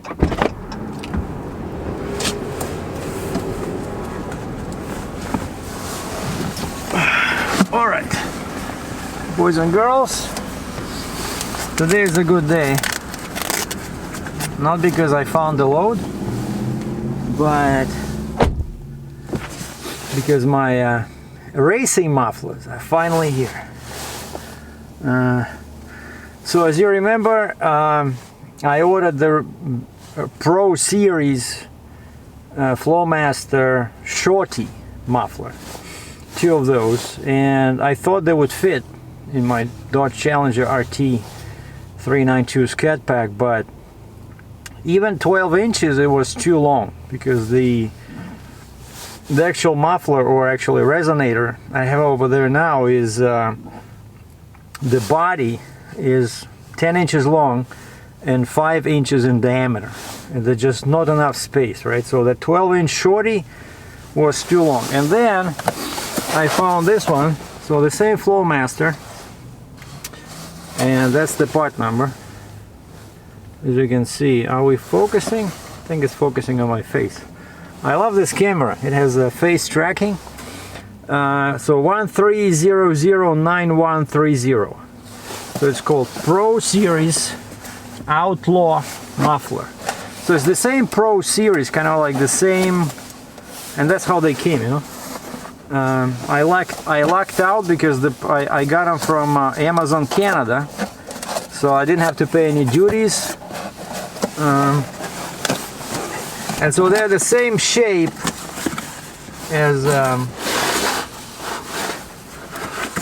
All right, boys and girls, today is a good day. Not because I found the load, but because my racing mufflers are finally here. So as you remember, I ordered the Pro Series Flowmaster Shorty muffler, 2 of those, and I thought they would fit in my Dodge Challenger RT 392 Scat Pack, but even 12 inches it was too long, because the actual muffler, or actually resonator I have over there now, is the body is 10 inches long and 5 inches in diameter, and there's just not enough space, right? So that 12-inch shorty was too long. And then I found this one, so the same Flowmaster, and that's the part number. As you can see, are we focusing? I think it's focusing on my face. I love this camera. It has a face tracking. So 13009130. So it's called Pro Series Outlaw Muffler. So it's the same Pro Series, kind of like the same, and that's how they came, you know. I lucked out because I got them from Amazon Canada, so I didn't have to pay any duties. And so they're the same shape as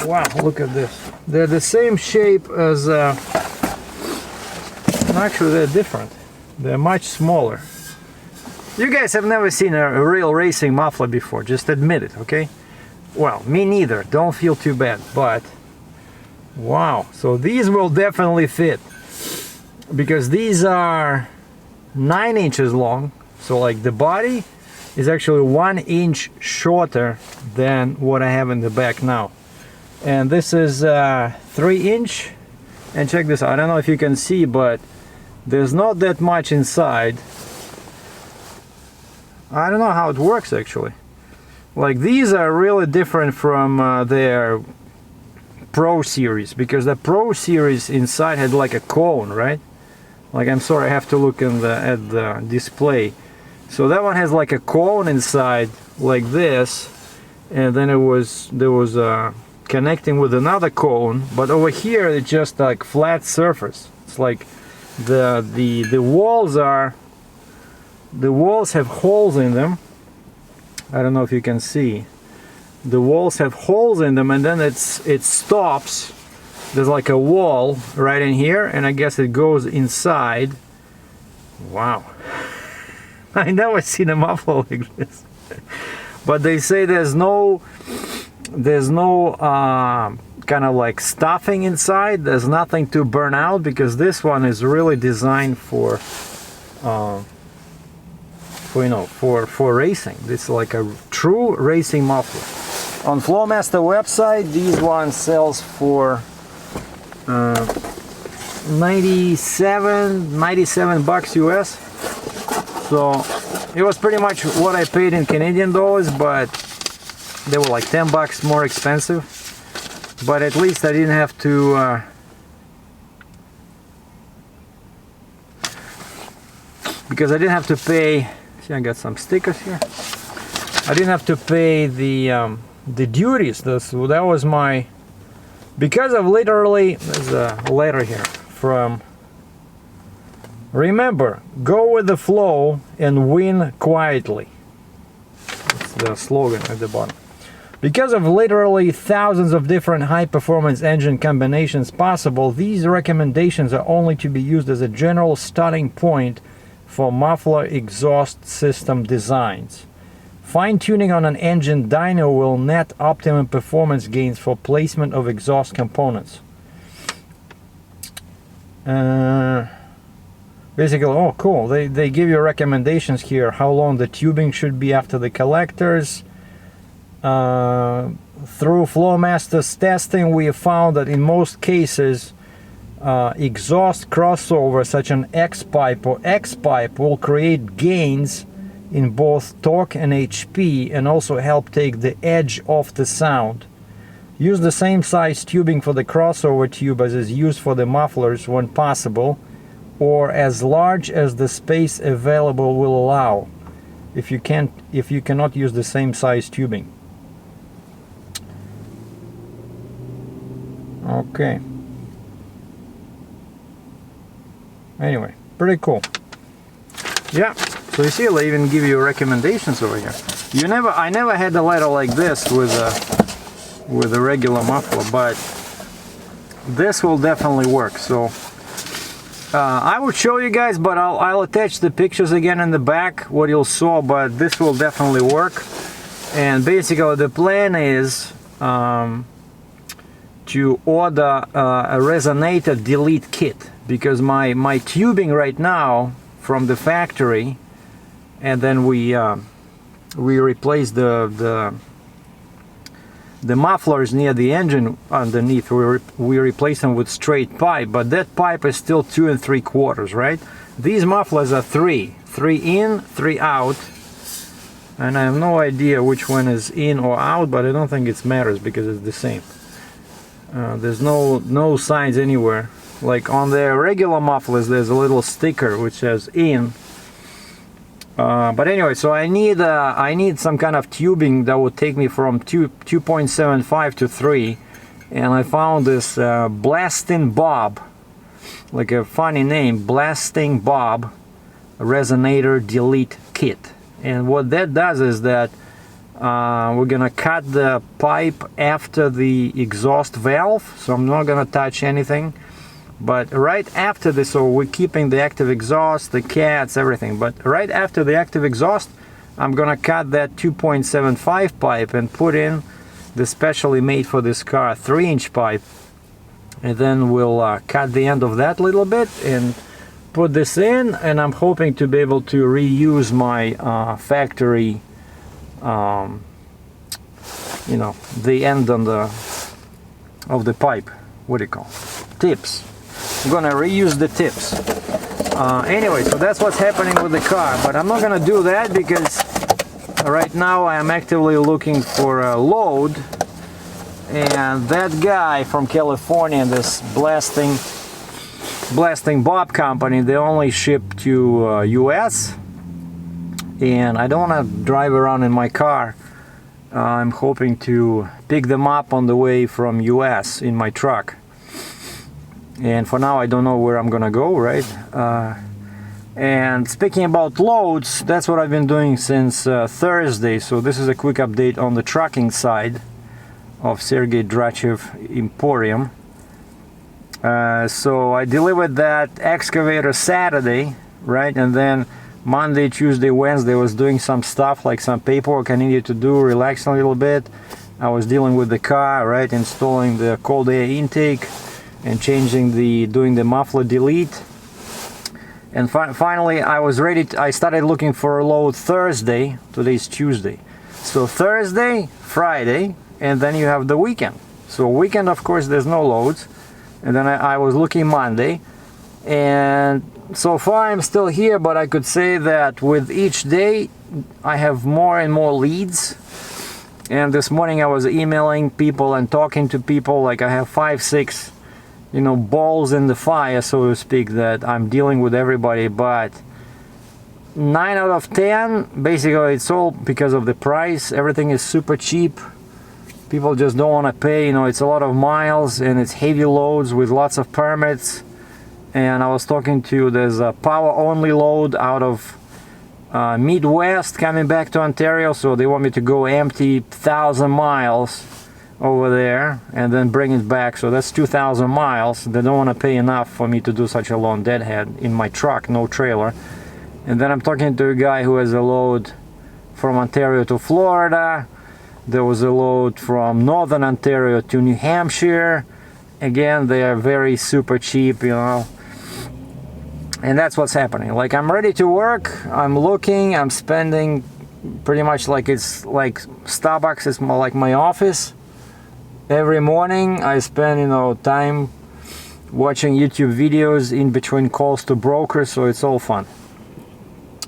wow, look at this. They're the same shape as actually they're different. They're much smaller. You guys have never seen a real racing muffler before, just admit it, okay? Well, me neither, don't feel too bad, but wow, so these will definitely fit, because these are 9 inches long, so like the body is actually 1 inch shorter than what I have in the back now. And this is 3 inch, and check this out, I don't know if you can see, but there's not that much inside. I don't know how it works actually. Like, these are really different from their Pro Series, because the Pro Series inside had like a cone, right? Like, I'm sorry, I have to look at the display. So that one has like a cone inside, like this, and then there was connecting with another cone, but over here it's just like flat surface. It's like the walls have holes in them. I don't know if you can see. The walls have holes in them, and then it stops. There's like a wall right in here, and I guess it goes inside. Wow. I never seen a muffler like this. But they say there's no kind of like stuffing inside. There's nothing to burn out, because this one is really designed for racing. This is like a true racing muffler. On Flowmaster website, these ones sells for 97 bucks US. So it was pretty much what I paid in Canadian dollars, but they were like 10 bucks more expensive. But at least I didn't have to because I didn't have to pay. See, I got some stickers here. I didn't have to pay the duties. That was my, because of literally, there's a letter here from, remember, go with the flow and win quietly. That's the slogan at the bottom. Because of literally thousands of different high-performance engine combinations possible, these recommendations are only to be used as a general starting point for muffler exhaust system designs. Fine-tuning on an engine dyno will net optimum performance gains for placement of exhaust components. Basically, oh cool, they give you recommendations here, how long the tubing should be after the collectors. Through Flowmaster's testing, we have found that in most cases exhaust crossover such an X pipe or X pipe will create gains in both torque and HP and also help take the edge off the sound. Use the same size tubing for the crossover tube as is used for the mufflers when possible, or as large as the space available will allow if you cannot use the same size tubing. Okay. Anyway, pretty cool. Yeah, so you see, they even give you recommendations over here. I never had a letter like this with a regular muffler, but this will definitely work. So I would show you guys, but I'll attach the pictures again in the back what you'll saw, but this will definitely work. And basically the plan is to order a resonator delete kit, because my tubing right now from the factory, and then we replace the mufflers near the engine underneath. We replace them with straight pipe, but that pipe is still 2 3/4, right? These mufflers are three in, 3 out, and I have no idea which one is in or out, but I don't think it matters because it's the same. There's no signs anywhere. Like on the regular mufflers, there's a little sticker which says in. But anyway, so I need some kind of tubing that would take me from 2.75 to 3, and I found this Blasting Bob, like a funny name, Blasting Bob resonator delete kit. And what that does is that we're gonna cut the pipe after the exhaust valve, so I'm not gonna touch anything. But right after this, so we're keeping the active exhaust, the cats, everything. But right after the active exhaust, I'm gonna cut that 2.75 pipe and put in the specially made for this car 3-inch pipe. And then we'll cut the end of that little bit and put this in. And I'm hoping to be able to reuse my factory, you know, the end on of the pipe. What do you call it? Tips. I'm gonna reuse the tips. Anyway, so that's what's happening with the car, but I'm not gonna do that because right now I am actively looking for a load, and that guy from California, this Blasting Bob company, they only ship to US, and I don't want to drive around in my car. I'm hoping to pick them up on the way from US in my truck. And for now I don't know where I'm gonna go, right? And speaking about loads, that's what I've been doing since Thursday. So this is a quick update on the trucking side of SERGEI DRATCHEV Emporium. So I delivered that excavator Saturday, right? And then Monday, Tuesday, Wednesday I was doing some stuff, like some paperwork I needed to do, relaxing a little bit. I was dealing with the car, right? Installing the cold air intake and doing the muffler delete. And finally I was ready I started looking for a load Thursday. Today's Tuesday. So Thursday, Friday, and then you have the weekend. So weekend, of course, there's no loads. And then I was looking Monday, and so far I'm still here, but I could say that with each day I have more and more leads. And this morning I was emailing people and talking to people, like I have 5, 6 balls in the fire, so to speak, that I'm dealing with everybody. But 9 out of 10, basically it's all because of the price. Everything is super cheap. People just don't want to pay. It's a lot of miles and it's heavy loads with lots of permits. And I was talking to, there's a power only load out of Midwest coming back to Ontario, so they want me to go empty 1,000 miles over there and then bring it back. So that's 2,000 miles. They don't want to pay enough for me to do such a long deadhead in my truck, no trailer. And then I'm talking to a guy who has a load from Ontario to Florida. There was a load from Northern Ontario to New Hampshire. Again, they are very super cheap, And that's what's happening. Like, I'm ready to work. I'm looking. I'm spending pretty much like it's like Starbucks is more like my office. Every morning I spend, time watching YouTube videos in between calls to brokers, so it's all fun.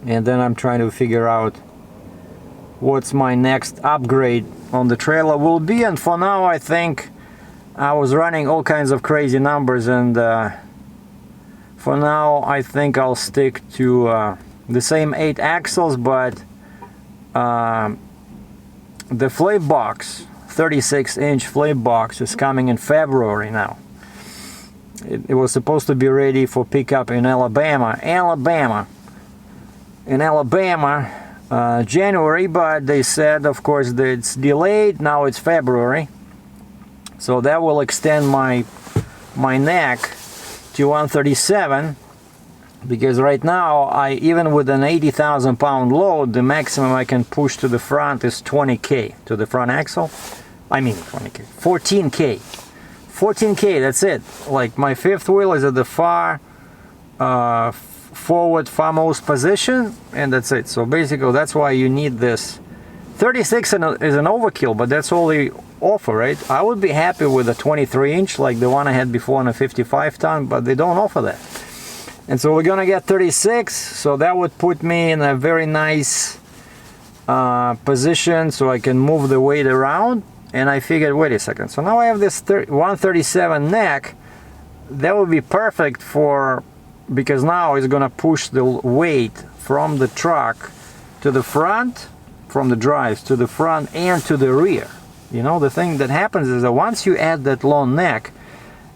And then I'm trying to figure out what's my next upgrade on the trailer will be. And for now, I think I was running all kinds of crazy numbers, and for now I think I'll stick to the same 8 axles, but the flip box, 36-inch flip box, is coming in February now. It was supposed to be ready for pickup in Alabama, January, but they said, of course, that it's delayed. Now it's February, so that will extend my neck to 137, because right now, even with an 80,000 pound load, the maximum I can push to the front is 20K to the front axle. I mean 20K, 14K, that's it. Like, my fifth wheel is at the far forward farmost position, and that's it. So basically that's why you need this. 36 is an overkill, but that's all they offer, right? I would be happy with a 23-inch like the one I had before on a 55-ton, but they don't offer that. And so we're gonna get 36, so that would put me in a very nice position so I can move the weight around. And I figured, wait a second, so now I have this 137 neck. That would be perfect for, because now it's gonna push the weight from the truck to the front, from the drives to the front and to the rear. You know, the thing that happens is that once you add that long neck,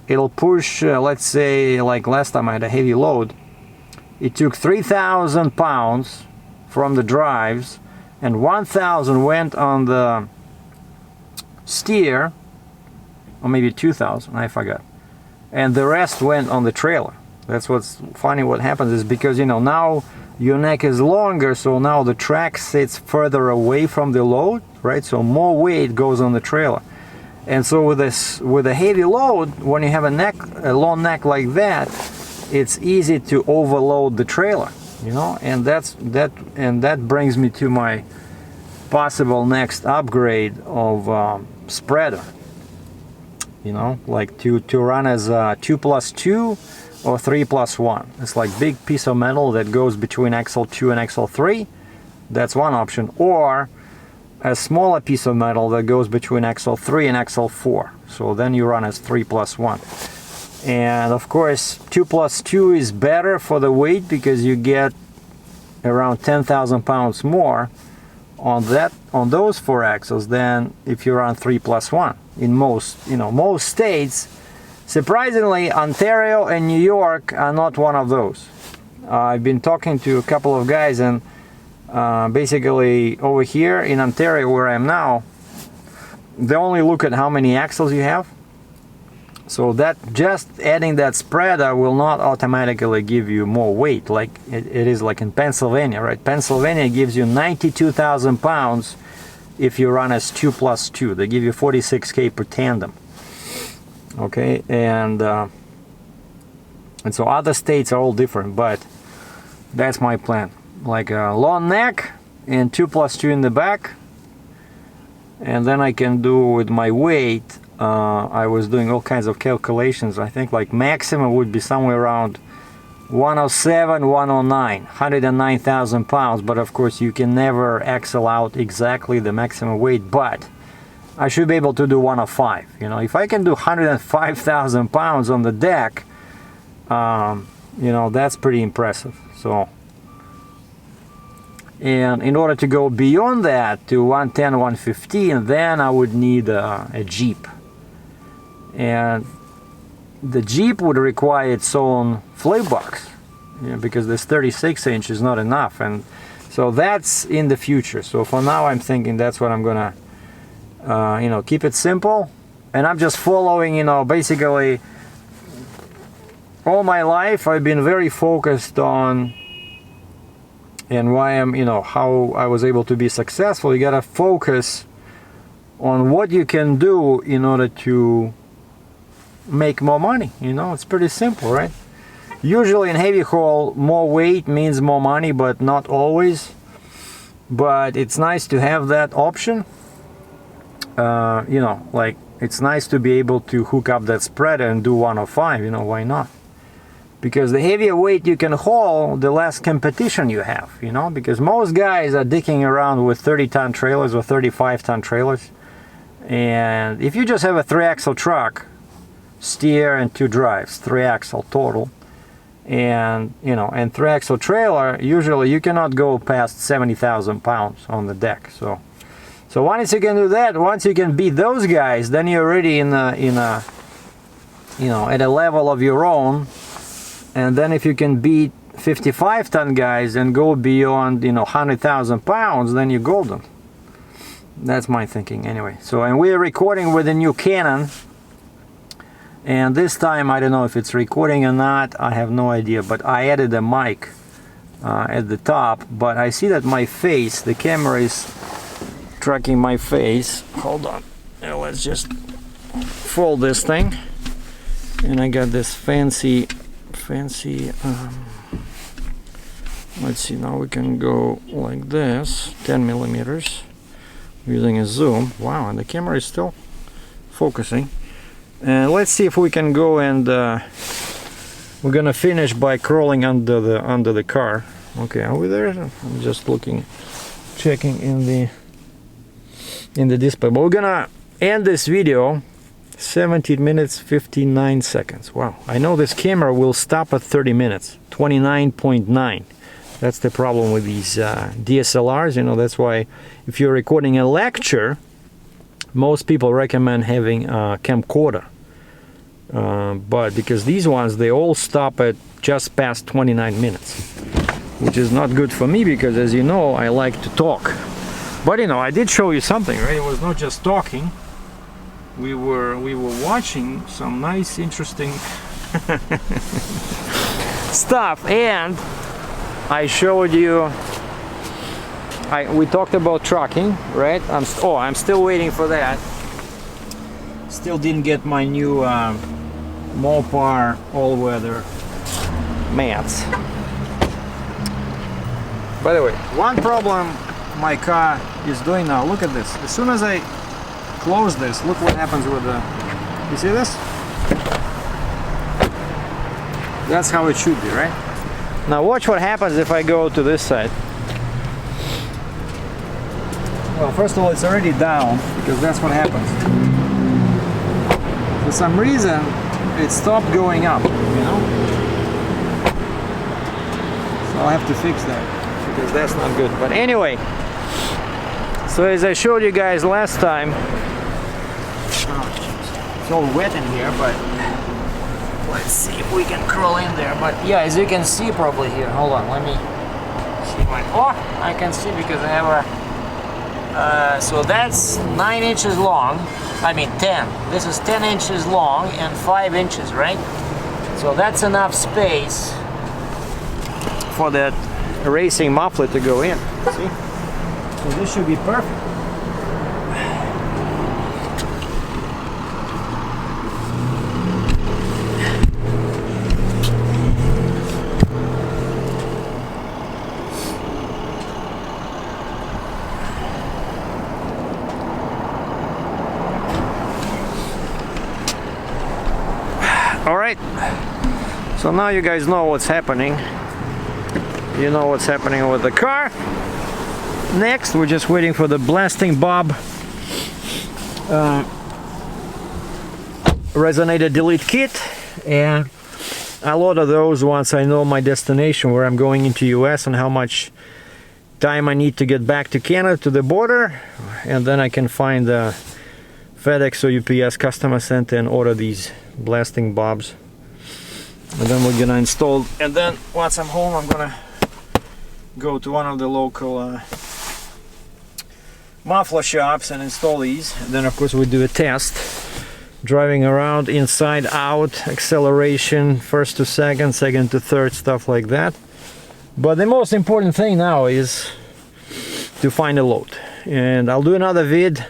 it'll push, let's say, like last time I had a heavy load, it took 3,000 pounds from the drives, and 1,000 went on the steer, or maybe 2,000, I forgot, and the rest went on the trailer. That's what's funny. What happens is, because, you know, now your neck is longer, so now the track sits further away from the load, right? So more weight goes on the trailer. And so with a heavy load, when you have a long neck like that, it's easy to overload the trailer, you know. And that brings me to my possible next upgrade of spreader, you know, like to run as 2+2 or 3+1. It's like big piece of metal that goes between axle 2 and axle 3. That's one option. Or a smaller piece of metal that goes between axle 3 and axle 4. So then you run as 3+1. And of course 2+2 is better for the weight, because you get around 10,000 pounds more on those 4 axles than if you run 3+1. In most states. Surprisingly, Ontario and New York are not one of those. I've been talking to a couple of guys, and basically over here in Ontario, where I am now, they only look at how many axles you have. So that just adding that spreader will not automatically give you more weight like it is like in Pennsylvania, right? Pennsylvania gives you 92,000 pounds if you run as 2+2. They give you 46K per tandem. Okay, and so other states are all different, but that's my plan. Like a long neck and 2+2 in the back, and then I can do with my weight. I was doing all kinds of calculations. I think like maximum would be somewhere around 107, 109, 109,000 pounds. But of course you can never axle out exactly the maximum weight, but I should be able to do 105. You know, if I can do 105,000 pounds on the deck, you know, that's pretty impressive. So, and in order to go beyond that to 110, 115, then I would need a Jeep. And the Jeep would require its own flip box, you know, because this 36-inch is not enough. And so that's in the future. So for now, I'm thinking that's what I'm gonna, you know, keep it simple. And I'm just following, you know, basically all my life I've been very focused on, and why I'm, you know, how I was able to be successful. You gotta focus on what you can do in order to make more money. You know, it's pretty simple, right? Usually in heavy haul, more weight means more money, but not always. But it's nice to have that option. You know, like it's nice to be able to hook up that spreader and do 105, you know, why not? Because the heavier weight you can haul, the less competition you have, you know, because most guys are dicking around with 30-ton trailers or 35-ton trailers. And if you just have a 3-axle truck, steer and 2 drives, 3-axle total, and you know, and 3-axle trailer, usually you cannot go past 70,000 pounds on the deck. So once you can do that, once you can beat those guys, then you're already in a you know, at a level of your own. And then if you can beat 55-ton guys and go beyond, you know, 100,000 pounds, then you're golden. That's my thinking anyway. So, and we're recording with a new Canon, and this time I don't know if it's recording or not, I have no idea, but I added a mic at the top, but I see that my face, the camera is tracking my face. Hold on, now let's just fold this thing, and I got this fancy let's see, now we can go like this, 10 millimeters, using a zoom. Wow, and the camera is still focusing. And let's see if we can go, and we're gonna finish by crawling under the car. Okay, are we there? I'm just looking, checking in the display. But we're gonna end this video 17 minutes 59 seconds. Wow, I know this camera will stop at 30 minutes, 29.9. That's the problem with these DSLRs, you know. That's why if you're recording a lecture, most people recommend having a camcorder. But because these ones, they all stop at just past 29 minutes, which is not good for me, because as you know, I like to talk. But you know, I did show you something, right? It was not just talking. We were watching some nice, interesting stuff, and I showed you. We talked about trucking, right? I'm still waiting for that. Still didn't get my new Mopar all-weather mats. By the way, one problem my car is doing now. Look at this. As soon as I close this, look what happens with the, you see this? That's how it should be, right? Now watch what happens if I go to this side. Well, first of all, it's already down, because that's what happens. For some reason, it stopped going up, you know? So I'll have to fix that, because that's not good. But anyway, so as I showed you guys last time, it's all wet in here, but let's see if we can crawl in there. But yeah, as you can see probably here, hold on, let me see my, oh, I can see because I have a, so that's 9 inches long, I mean 10. This is 10 inches long and 5 inches, right? So that's enough space for that racing muffler to go in, see? So this should be perfect. All right, so now you guys know what's happening. You know what's happening with the car. Next, we're just waiting for the blasting bob resonator delete kit, and a lot of those once I know my destination, where I'm going into US and how much time I need to get back to Canada, to the border, and then I can find the FedEx or UPS customer center and order these blasting bobs, and then we're gonna install. And then once I'm home, I'm gonna go to one of the local muffler shops and install these. And then of course we do a test, driving around inside out, acceleration, first to second, second to third, stuff like that. But the most important thing now is to find a load, and I'll do another vid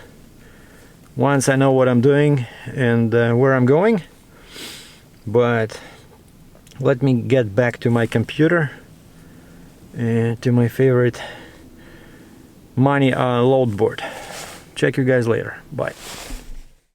once I know what I'm doing and where I'm going. But let me get back to my computer and to my favorite money load board. Check you guys later. Bye.